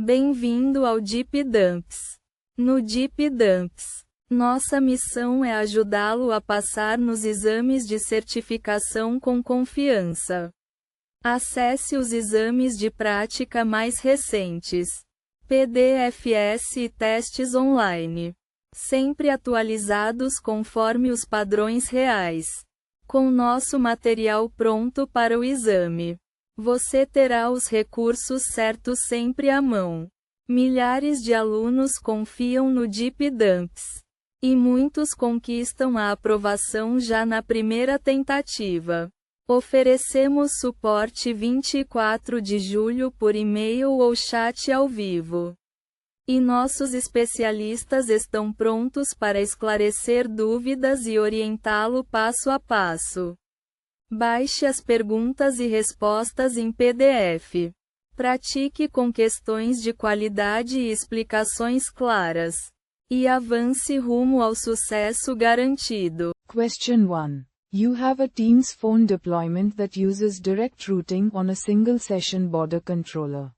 Bem-vindo ao Deep Dumps. No Deep Dumps, nossa missão é ajudá-lo a passar nos exames de certificação com confiança. Acesse os exames de prática mais recentes, PDFs e testes online, sempre atualizados conforme os padrões reais. Com nosso material pronto para o exame, você terá os recursos certos sempre à mão. Milhares de alunos confiam no Deep Dumps, e muitos conquistam a aprovação já na primeira tentativa. Oferecemos suporte 24 de julho por e-mail ou chat ao vivo. E nossos especialistas estão prontos para esclarecer dúvidas e orientá-lo passo a passo. Baixe as perguntas e respostas em PDF. Pratique com questões de qualidade e explicações claras. E avance rumo ao sucesso garantido. Question 1. You have a Teams phone deployment that uses direct routing on a single session border controller.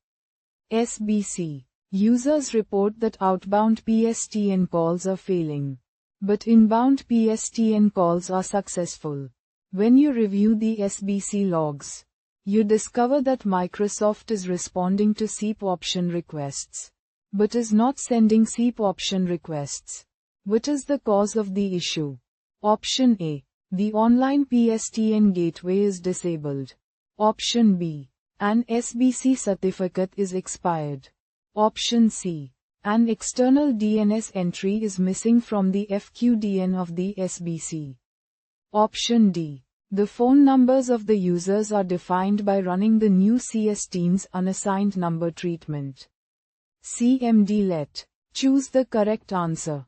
SBC. Users report that outbound PSTN calls are failing, but inbound PSTN calls are successful. When you review the SBC logs, you discover that Microsoft is responding to SEEP option requests, but is not sending SEEP option requests. What is the cause of the issue? Option A. The online PSTN gateway is disabled. Option B. An SBC certificate is expired. Option C. An external DNS entry is missing from the FQDN of the SBC. Option D. The phone numbers of the users are defined by running the new CS-Teens unassigned number treatment. CMD let. Choose the correct answer.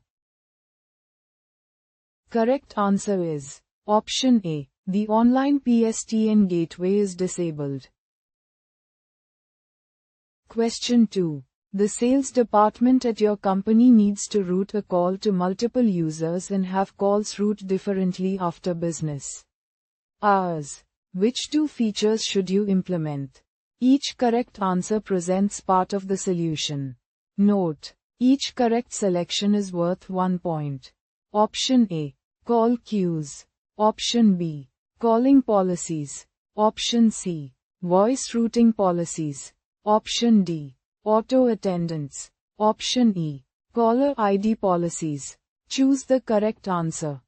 Correct answer is Option A. The online PSTN gateway is disabled. Question 2. The sales department at your company needs to route a call to multiple users and have calls route differently after business hours. Which two features should you implement? Each correct answer presents part of the solution. Note: each correct selection is worth 1 point. Option A. Call queues. Option B. Calling policies. Option C. Voice routing policies. Option D. Auto attendants. Option E. Caller ID policies. Choose the correct answer.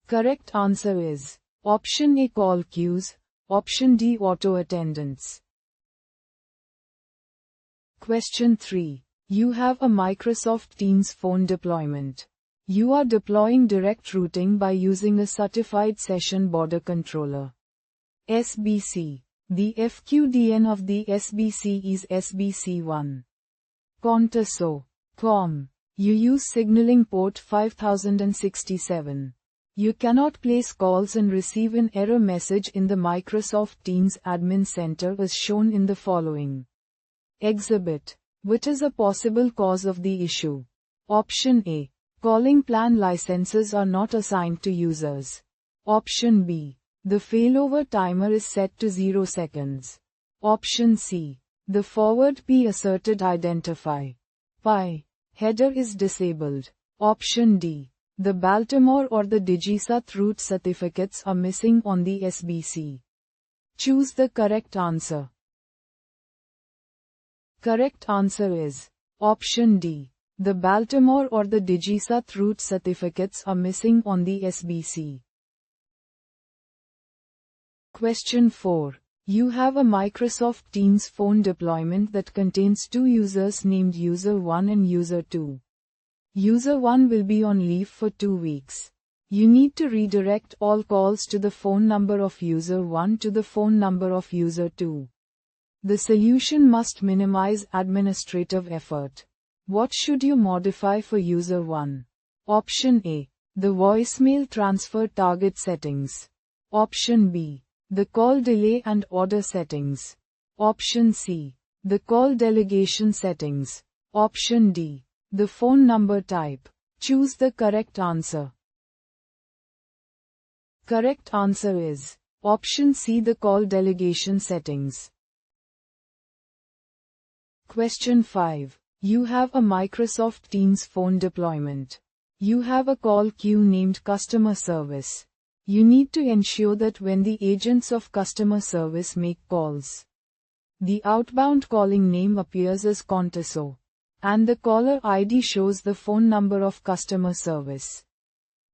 Correct answer is Option A. Call queues. Option D. Auto attendants. Question 3. You have a Microsoft Teams phone deployment. You are deploying direct routing by using a certified session border controller. SBC. The FQDN of the SBC is SBC1. Contoso.com. You use signaling port 5067. You cannot place calls and receive an error message in the Microsoft Teams Admin Center as shown in the following exhibit. What is a possible cause of the issue? Option A. Calling plan licenses are not assigned to users. Option B. The failover timer is set to 0 seconds. Option C. The forward P asserted identify PI header is disabled. Option D. The Baltimore or the DigiSat root certificates are missing on the SBC. Choose the correct answer. Correct answer is Option D. The Baltimore or the DigiSat root certificates are missing on the SBC. Question 4. You have a Microsoft Teams phone deployment that contains two users named User 1 and User 2. User 1 will be on leave for 2 weeks. You need to redirect all calls to the phone number of User 1 to the phone number of User 2. The solution must minimize administrative effort. What should you modify for User 1? Option A. The voicemail transfer target settings. Option B. The call delay and order settings. Option C. The call delegation settings. Option D. The phone number type. Choose the correct answer. Correct answer is Option C. The call delegation settings. Question 5. You have a Microsoft Teams phone deployment. You have a call queue named Customer Service. You need to ensure that when the agents of customer service make calls, the outbound calling name appears as Conteso, and the caller ID shows the phone number of customer service.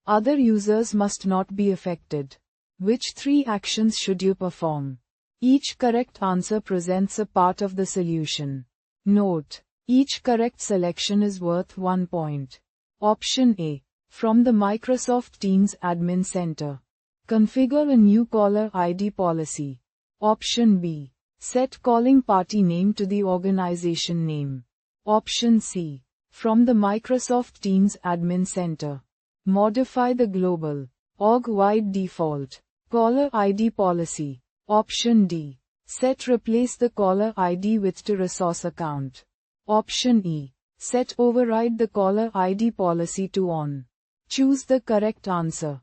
Other users must not be affected. Which 3 actions should you perform? Each correct answer presents a part of the solution. Note: each correct selection is worth 1 point. Option A. From the Microsoft Teams Admin Center. Configure a new caller ID policy. Option B. Set calling party name to the organization name. Option C. From the Microsoft Teams Admin Center. Modify the global, org-wide default caller ID policy. Option D. Set replace the caller ID with to resource account. Option E. Set override the caller ID policy to on. Choose the correct answer.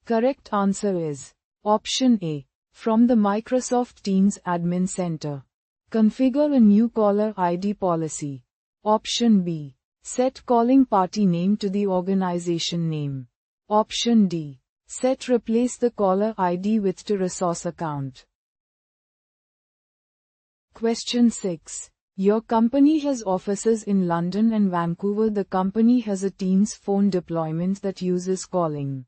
Correct answer is Option A. From the Microsoft Teams Admin Center. Configure a new caller ID policy. Option B. Set calling party name to the organization name. Option D. Set replace the caller ID with to resource account. Question 6. Your company has offices in London and Vancouver. The company has a Teams phone deployment that uses calling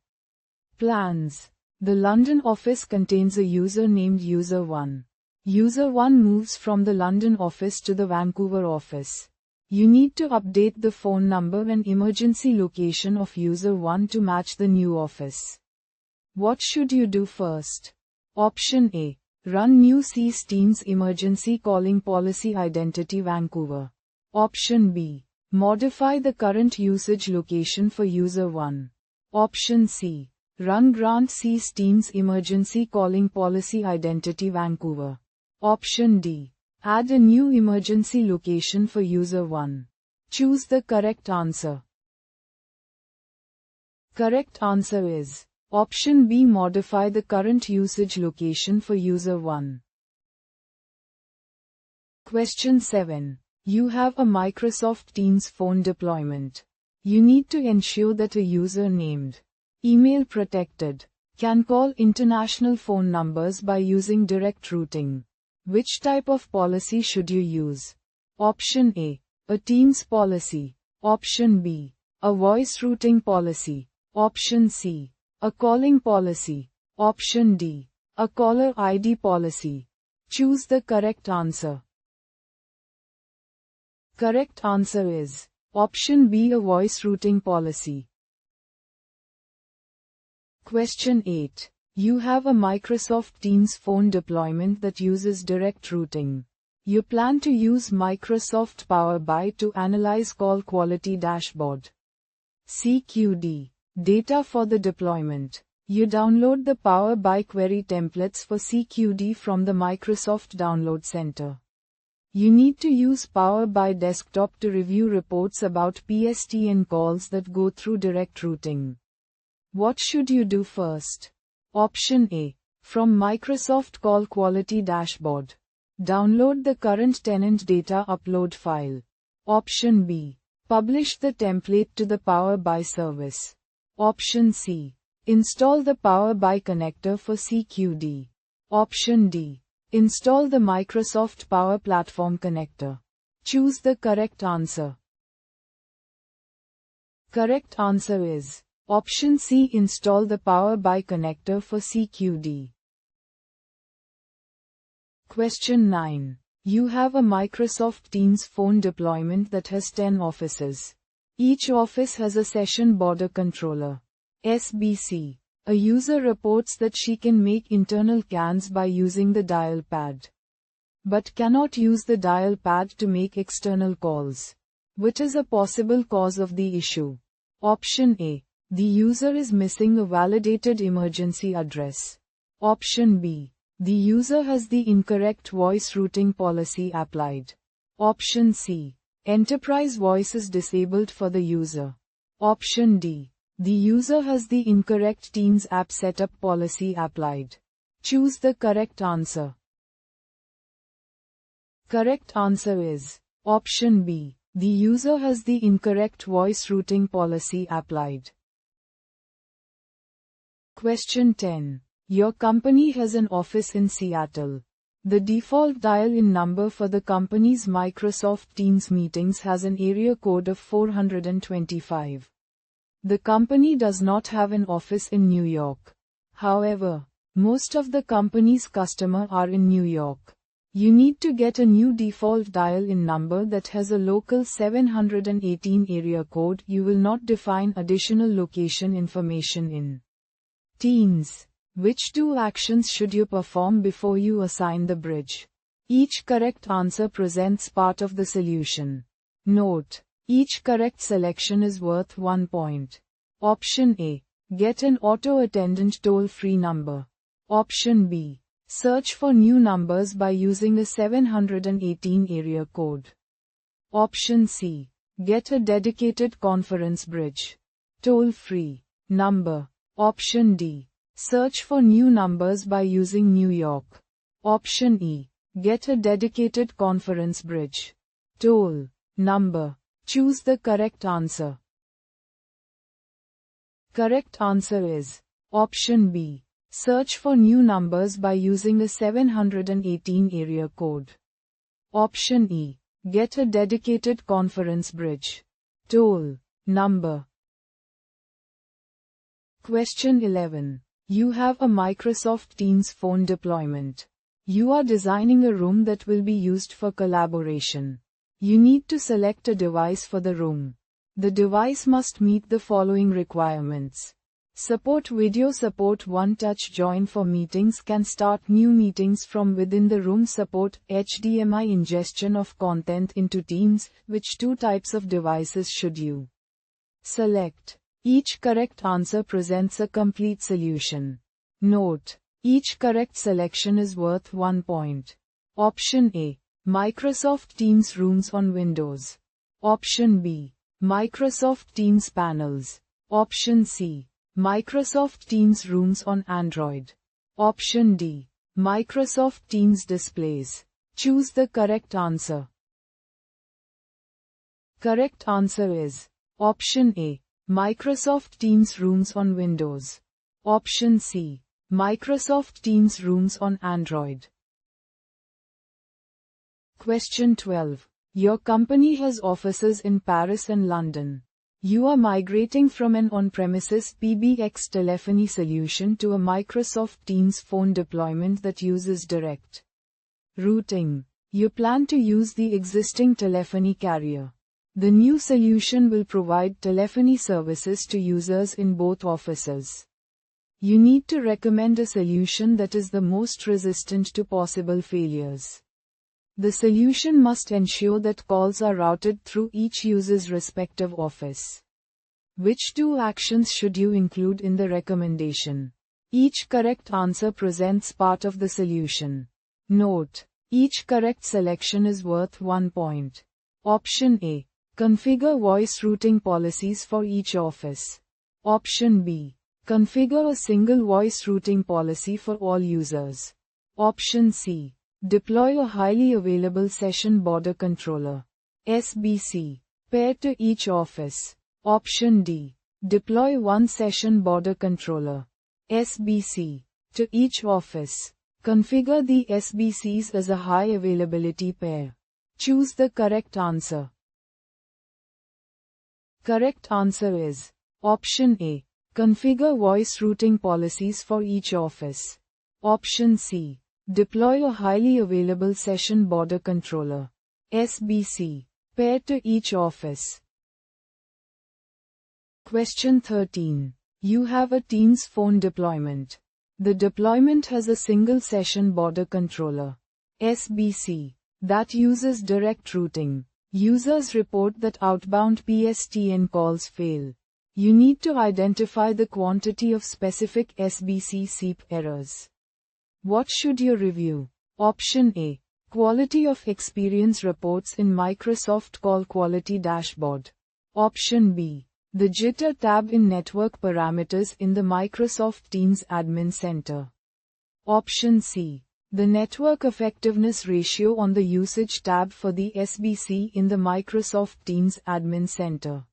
plans. The London office contains a user named User 1. User 1 moves from the London office to the Vancouver office. You need to update the phone number and emergency location of User 1 to match the new office. What should you do first? Option A. Run new Teams emergency calling policy identity Vancouver. Option B. Modify the current usage location for User 1. Option C. Run grant Teams emergency calling policy identity Vancouver. Option D. Add a new emergency location for User 1. Choose the correct answer. Correct answer is Option B. Modify the current usage location for User 1. Question 7. You have a Microsoft Teams phone deployment. You need to ensure that a user named email protected can call international phone numbers by using direct routing. Which type of policy should you use? Option A. A Teams policy. Option B. A voice routing policy. Option C. A calling policy. Option D. A caller ID policy. Choose the correct answer. Correct answer is Option B. A voice routing policy. Question 8. You have a Microsoft Teams phone deployment that uses direct routing. You plan to use Microsoft Power BI to analyze call quality dashboard. CQD. Data for the deployment. You download the Power BI query templates for CQD from the Microsoft Download Center. You need to use Power BI Desktop to review reports about PSTN calls that go through direct routing. What should you do first? Option A. From Microsoft Call Quality Dashboard. Download the current tenant data upload file. Option B. Publish the template to the Power BI service. Option C. Install the Power BI connector for CQD. Option D. Install the Microsoft Power Platform connector. Choose the correct answer. Correct answer is Option C. Install the Power BI connector for CQD. Question 9. You have a Microsoft Teams phone deployment that has 10 offices. Each office has a session border controller. SBC. A user reports that she can make internal CANs by using the dial pad, but cannot use the dial pad to make external calls. Which is a possible cause of the issue? Option A. The user is missing a validated emergency address. Option B. The user has the incorrect voice routing policy applied. Option C. Enterprise voice is disabled for the user. Option D. The user has the incorrect Teams app setup policy applied. Choose the correct answer. Correct answer is option B. The user has the incorrect voice routing policy applied. Question 10. Your company has an office in Seattle. The default dial-in number for the company's Microsoft Teams meetings has an area code of 425. The company does not have an office in New York. However, most of the company's customers are in New York. You need to get a new default dial-in number that has a local 718 area code. You will not define additional location information in Teams. Which two actions should you perform before you assign the bridge? Each correct answer presents part of the solution. Note: each correct selection is worth 1 point. Option A. Get an auto attendant toll-free number. Option B. Search for new numbers by using a 718 area code. Option C. Get a dedicated conference bridge. Toll-free number. Option D. Search for new numbers by using New York. Option E. Get a dedicated conference bridge. Toll number. Choose the correct answer. Correct answer is option B. Search for new numbers by using a 718 area code. Option E. Get a dedicated conference bridge. Toll number. Question 11. You have a Microsoft Teams phone deployment. You are designing a room that will be used for collaboration. You need to select a device for the room. The device must meet the following requirements. Support video, support one-touch join for meetings, can start new meetings from within the room, support HDMI ingestion of content into Teams. Which two types of devices should you select? Each correct answer presents a complete solution. Note: each correct selection is worth 1 point. Option A. Microsoft Teams rooms on Windows. Option B. Microsoft Teams panels. Option C. Microsoft Teams rooms on Android. Option D. Microsoft Teams displays. Choose the correct answer. Correct answer is option A. Microsoft Teams rooms on Windows. Option C. Microsoft Teams rooms on Android. Question 12. Your company has offices in Paris and London. You are migrating from an on-premises PBX telephony solution to a Microsoft Teams phone deployment that uses direct routing. You plan to use the existing telephony carrier. The new solution will provide telephony services to users in both offices. You need to recommend a solution that is the most resistant to possible failures. The solution must ensure that calls are routed through each user's respective office. Which two actions should you include in the recommendation? Each correct answer presents part of the solution. Note: each correct selection is worth 1 point. Option A. Configure voice routing policies for each office. Option B. Configure a single voice routing policy for all users. Option C. Deploy a highly available session border controller (SBC) pair to each office. Option D. Deploy one session border controller (SBC) to each office. Configure the SBCs as a high availability pair. Choose the correct answer. Correct answer is option A. Configure voice routing policies for each office. Option C. Deploy a highly available session border controller (SBC) pair to each office. Question 13. You have a Teams phone deployment. The deployment has a single session border controller (SBC) that uses direct routing. Users report that outbound PSTN calls fail. You need to identify the quantity of specific SBC SEEP errors. What should you review? Option A. Quality of experience reports in Microsoft Call Quality Dashboard. Option B. The Jitter tab in Network Parameters in the Microsoft Teams Admin Center. Option C. The network effectiveness ratio on the usage tab for the SBC in the Microsoft Teams Admin Center.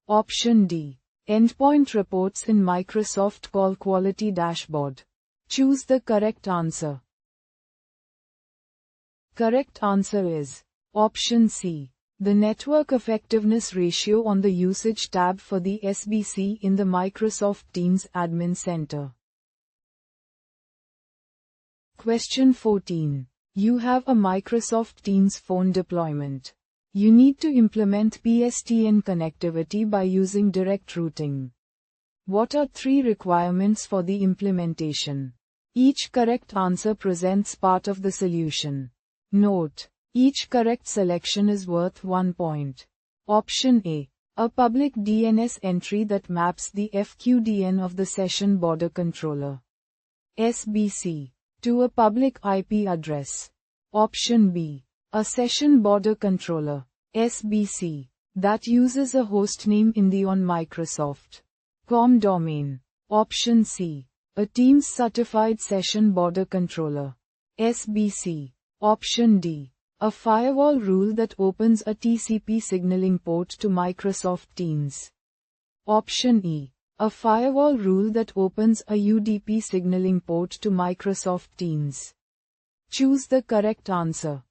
Option D. Endpoint reports in Microsoft Call Quality Dashboard. Choose the correct answer. Correct answer is option C. The network effectiveness ratio on the usage tab for the SBC in the Microsoft Teams Admin Center. Question 14. You have a Microsoft Teams phone deployment. You need to implement PSTN connectivity by using direct routing. What are 3 requirements for the implementation? Each correct answer presents part of the solution. Note: each correct selection is worth 1 point. Option A. A public DNS entry that maps the FQDN of the session border controller SBC to a public IP address. Option B. A session border controller SBC that uses a hostname in the on Microsoft.com domain. Option C. A Teams certified session border controller SBC. Option D. A firewall rule that opens a TCP signaling port to Microsoft Teams. Option E. A firewall rule that opens a UDP signaling port to Microsoft Teams. Choose the correct answer.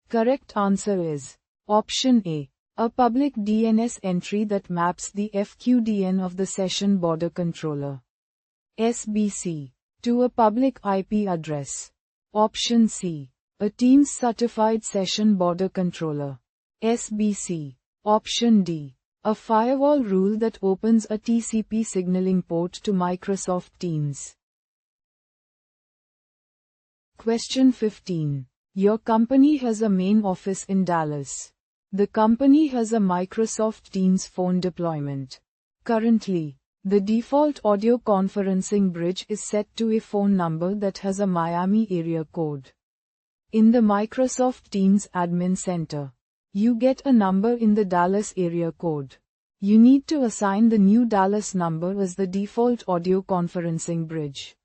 Correct answer is option A. A public DNS entry that maps the FQDN of the session border controller SBC to a public IP address. Option C. A Teams certified session border controller SBC. Option D. A firewall rule that opens a TCP signaling port to Microsoft Teams. Question 15. Your company has a main office in Dallas. The company has a Microsoft Teams phone deployment. Currently, the default audio conferencing bridge is set to a phone number that has a Miami area code. In the Microsoft Teams Admin Center, you get a number in the Dallas area code. You need to assign the new Dallas number as the default audio conferencing bridge.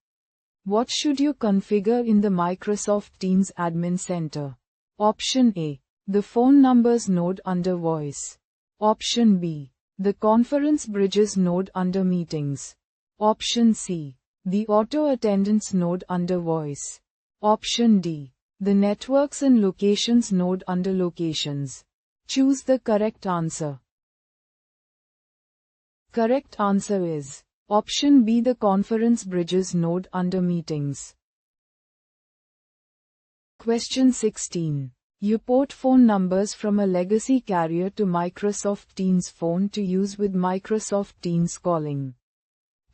What should you configure in the Microsoft Teams Admin Center? Option A. The phone numbers node under voice. Option B. The conference bridges node under meetings. Option C. The auto attendance node under voice. Option D. The networks and locations node under locations. Choose the correct answer. Correct answer is option B. The conference bridges node under meetings. Question 16. You port phone numbers from a legacy carrier to Microsoft Teams phone to use with Microsoft Teams calling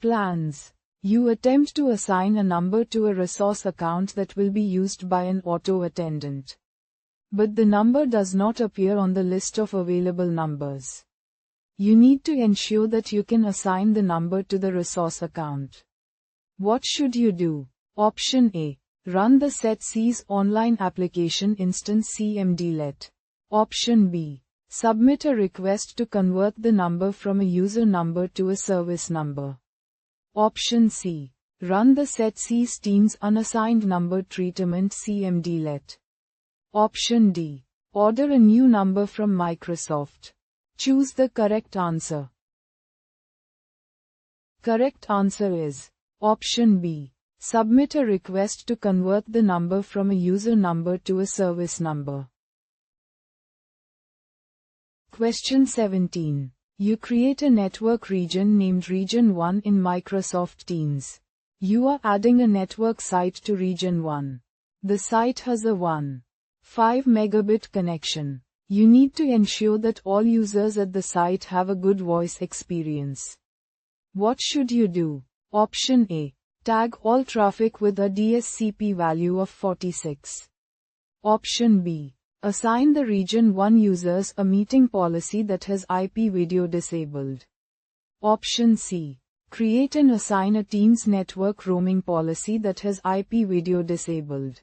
plans. You attempt to assign a number to a resource account that will be used by an auto attendant. But the number does not appear on the list of available numbers. You need to ensure that you can assign the number to the resource account. What should you do? Option A. Run the setC's online application instance cmdlet. Option B. Submit a request to convert the number from a user number to a service number. Option C. Run the setC's Teams unassigned number treatment cmdlet. Option D. Order a new number from Microsoft. Choose the correct answer. Correct answer is option B. Submit a request to convert the number from a user number to a service number. Question 17. You create a network region named Region 1 in Microsoft Teams. You are adding a network site to Region 1. The site has a 1.5 megabit connection. You need to ensure that all users at the site have a good voice experience. What should you do? Option A. Tag all traffic with a DSCP value of 46. Option B. Assign the Region 1 users a meeting policy that has IP video disabled. Option C. Create and assign a Teams network roaming policy that has IP video disabled.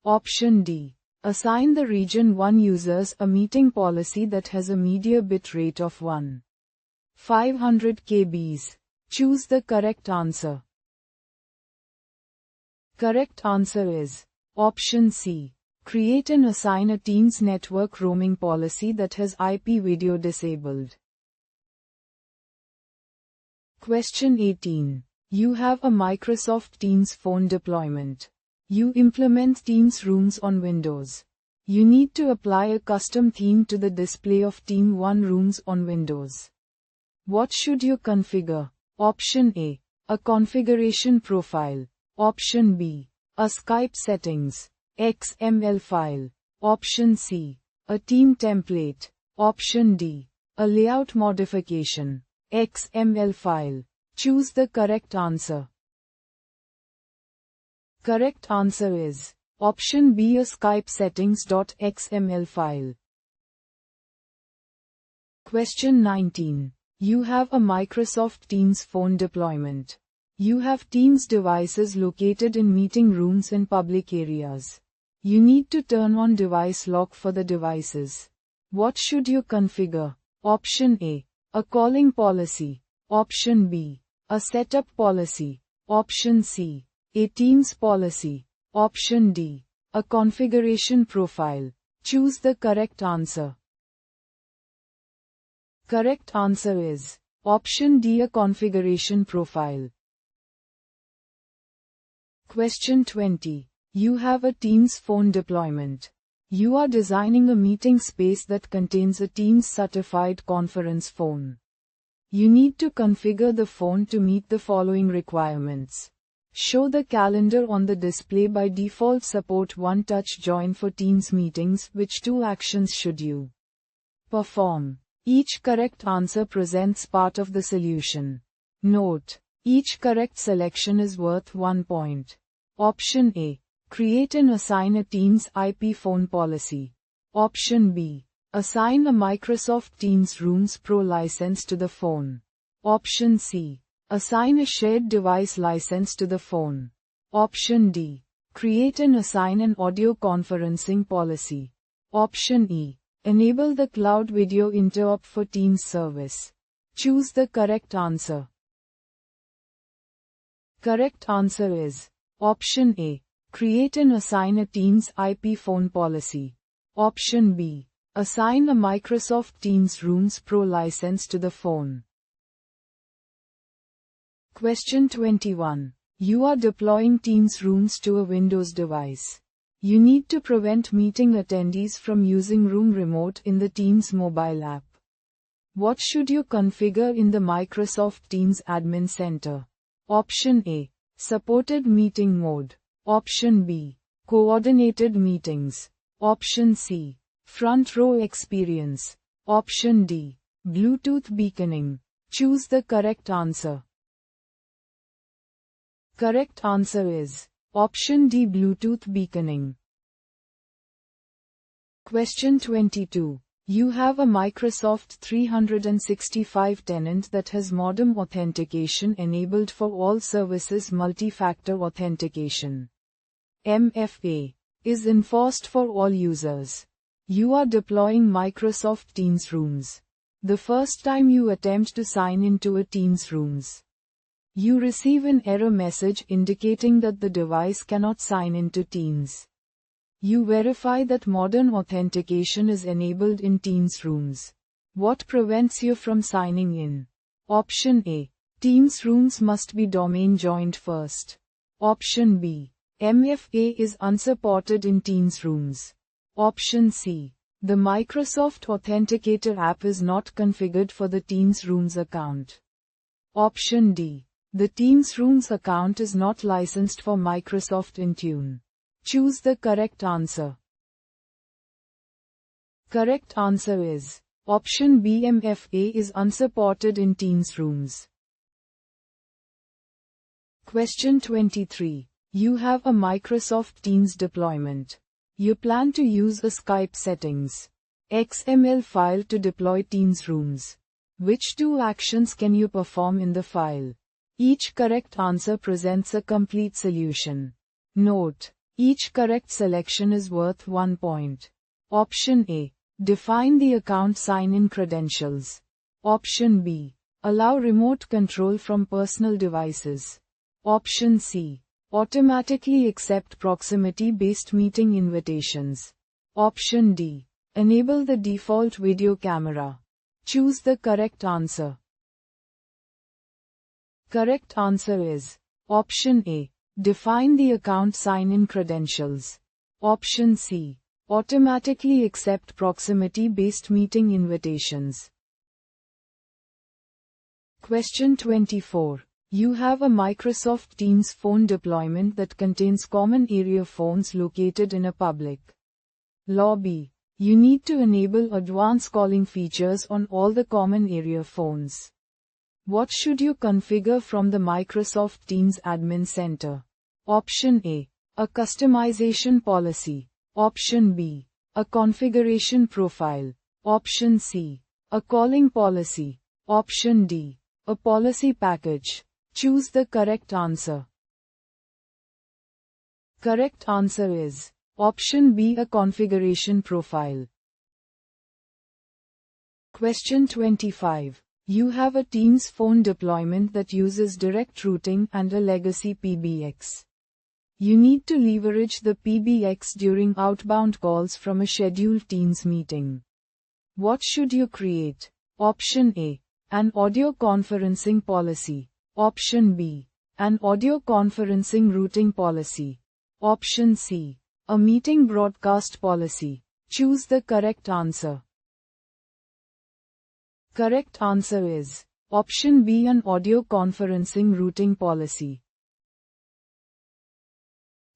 Option D. Assign the Region 1 users a meeting policy that has a media bit rate of 1.500 kbs. Choose the correct answer. Correct answer is option C. Create and assign a Teams network roaming policy that has IP video disabled. Question 18. You have a Microsoft Teams phone deployment. You implement Teams Rooms on Windows. You need to apply a custom theme to the display of Team 1 Rooms on Windows. What should you configure? Option A. A configuration profile. Option B. A Skype settings XML file. Option C. A theme template. Option D. A layout modification XML file. Choose the correct answer. Correct answer is option B, a Skype settings.xml file. Question 19. You have a Microsoft Teams phone deployment. You have Teams devices located in meeting rooms and public areas. You need to turn on device lock for the devices. What should you configure? Option A. A calling policy. Option B. A setup policy. Option C. A Teams policy. Option D. A configuration profile. Choose the correct answer. Correct answer is option D, a configuration profile. Question 20. You have a Teams phone deployment. You are designing a meeting space that contains a Teams certified conference phone. You need to configure the phone to meet the following requirements. Show the calendar on the display by default. Support One Touch Join for Teams meetings. Which two actions should you perform? Each correct answer presents part of the solution. Note: each correct selection is worth 1 point. Option A. Create and assign a Teams IP phone policy. Option B. Assign a Microsoft Teams Rooms Pro license to the phone. Option C. Assign a shared device license to the phone. Option D. Create and assign an audio conferencing policy. Option E. Enable the cloud video interop for Teams service. Choose the correct answer. Correct answer is option A. Create and assign a Teams IP phone policy. Option B. Assign a Microsoft Teams Rooms Pro license to the phone. Question 21. You are deploying Teams Rooms to a Windows device. You need to prevent meeting attendees from using Room Remote in the Teams mobile app. What should you configure in the Microsoft Teams Admin Center? Option A. Supported meeting mode. Option B. Coordinated meetings. Option C. Front row experience. Option D. Bluetooth beaconing. Choose the correct answer. Correct answer is option D, Bluetooth beaconing. Question 22. You have a Microsoft 365 tenant that has modem authentication enabled for all services. Multi-factor authentication (MFA) is enforced for all users. You are deploying Microsoft Teams Rooms. The first time you attempt to sign into a Teams Rooms, you receive an error message indicating that the device cannot sign into Teams. You verify that modern authentication is enabled in Teams Rooms. What prevents you from signing in? Option A. Teams Rooms must be domain joined first. Option B. MFA is unsupported in Teams Rooms. Option C. The Microsoft Authenticator app is not configured for the Teams Rooms account. Option D. The Teams Rooms account is not licensed for Microsoft Intune. Choose the correct answer. Correct answer is option B, MFA is unsupported in Teams Rooms. Question 23. You have a Microsoft Teams deployment. You plan to use a Skype settings XML file to deploy Teams Rooms. Which two actions can you perform in the file? Each correct answer presents a complete solution. Note: each correct selection is worth 1 point. Option A. Define the account sign-in credentials. Option B. Allow remote control from personal devices. Option C. Automatically accept proximity-based meeting invitations. Option D. Enable the default video camera. Choose the correct answer. Correct answer is Option A. Define the account sign-in credentials. Option C. Automatically accept proximity-based meeting invitations. Question 24. You have a Microsoft Teams phone deployment that contains common area phones located in a public lobby. You need to enable advanced calling features on all the common area phones. What should you configure from the Microsoft Teams Admin Center? Option A. A customization policy. Option B. A configuration profile. Option C. A calling policy. Option D. A policy package. Choose the correct answer. Correct answer is Option B. A configuration profile. Question 25. You have a Teams phone deployment that uses direct routing and a legacy PBX. You need to leverage the PBX during outbound calls from a scheduled Teams meeting. What should you create? Option A. An audio conferencing policy. Option B. An audio conferencing routing policy. Option C. A meeting broadcast policy. Choose the correct answer. Correct answer is Option B. An audio conferencing routing policy.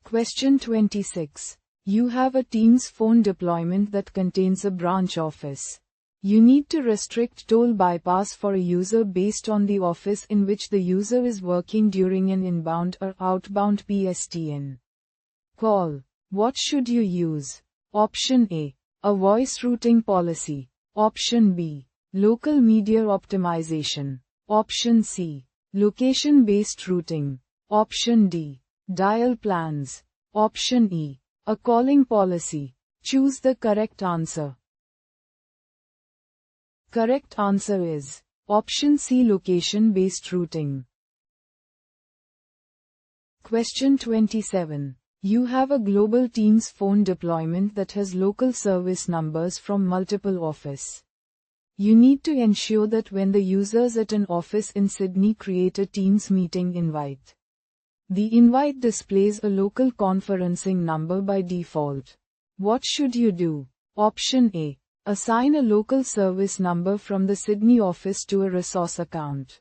Question 26. You have a Teams phone deployment that contains a branch office. You need to restrict toll bypass for a user based on the office in which the user is working during an inbound or outbound PSTN call. What should you use? Option A. A voice routing policy. Option B. Local media optimization. Option C. Location-based routing. Option D. Dial plans. Option E. A calling policy. Choose the correct answer. Correct answer is Option C. Location-based routing. Question 27. You have a global Teams phone deployment that has local service numbers from multiple offices. You need to ensure that when the users at an office in Sydney create a Teams meeting invite, the invite displays a local conferencing number by default. What should you do? Option A. Assign a local service number from the Sydney office to a resource account.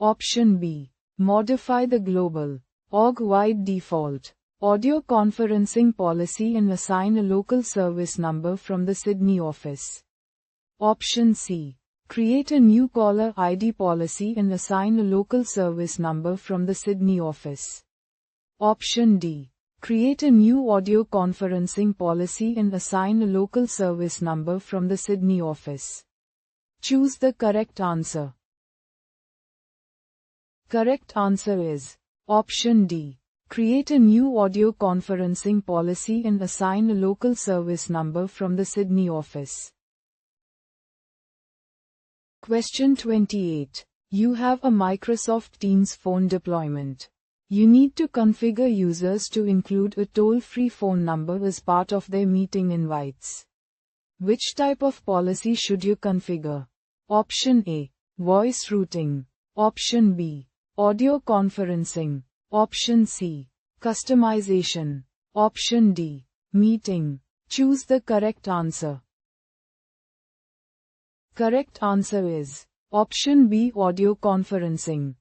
Option B. Modify the global, org-wide default audio conferencing policy and assign a local service number from the Sydney office. Option C. Create a new caller ID policy and assign a local service number from the Sydney office. Option D. Create a new audio conferencing policy and assign a local service number from the Sydney office. Choose the correct answer. Correct answer is Option D. Create a new audio conferencing policy and assign a local service number from the Sydney office. Question 28. You have a Microsoft Teams phone deployment. You need to configure users to include a toll-free phone number as part of their meeting invites. Which type of policy should you configure? Option A. Voice routing. Option B. Audio conferencing. Option C. Customization. Option D. Meeting. Choose the correct answer. Correct answer is Option B. Audio conferencing.